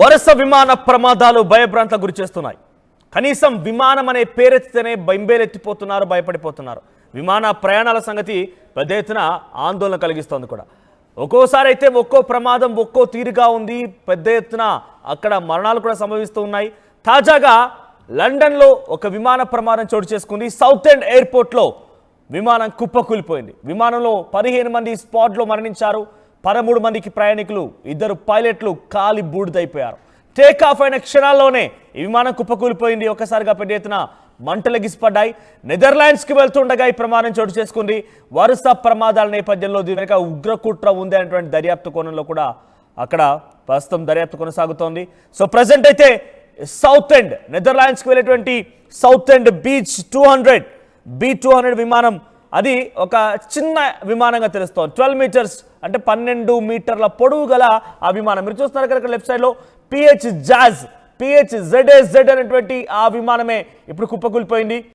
వరుస విమాన ప్రమాదాలు భయభ్రాంతలకు గురిచేస్తున్నాయి. కనీసం విమానం అనే పేరెత్తితేనే బెంబేలెత్తిపోతున్నారు, భయపడిపోతున్నారు. విమాన ప్రయాణాల సంగతి పెద్ద ఎత్తున ఆందోళన కలిగిస్తోంది కూడా. ఒక్కోసారి అయితే ఒక్కో ప్రమాదం ఒక్కో తీరుగా ఉంది. పెద్ద ఎత్తున అక్కడ మరణాలు కూడా సంభవిస్తూ ఉన్నాయి. తాజాగా లండన్లో ఒక విమాన ప్రమాదం చోటు చేసుకుంది. సౌత్ ఎండ్ ఎయిర్పోర్ట్లో విమానం కుప్పకూలిపోయింది. విమానంలో 15 మంది స్పాట్లో మరణించారు. 13 మందికి ప్రయాణికులు, 2 పైలట్లు కాలి బూడిదైపోయారు. టేక్ ఆఫ్ అయిన క్షణాల్లోనే ఈ విమానం కుప్పకూలిపోయింది. ఒక్కసారిగా పెద్ద ఎత్తున మంటలు ఎగిసిపడ్డాయి. నెదర్లాండ్స్కి వెళ్తుండగా ఈ ప్రమాదం చోటు చేసుకుంది. వరుస ప్రమాదాల నేపథ్యంలో దీని వెనుక ఉగ్రకుట్ర ఉంది అనేటువంటి దర్యాప్తు కోణంలో కూడా అక్కడ ప్రస్తుతం దర్యాప్తు కొనసాగుతోంది. సో ప్రజెంట్ అయితే సౌత్ ఎండ్ నెదర్లాండ్స్కి వెళ్ళేటువంటి సౌత్ ఎండ్ B200 విమానం అది ఒక చిన్న విమానంగా తెలుస్తోంది. 12 మీటర్స్ అంటే 12 మీటర్ల పొడవు గల ఆ విమానం. మీరు చూస్తున్నారు కదా లెఫ్ట్ సైడ్లో PHZAZ అనేటువంటి ఆ విమానమే ఇప్పుడు కుప్పకూలిపోయింది.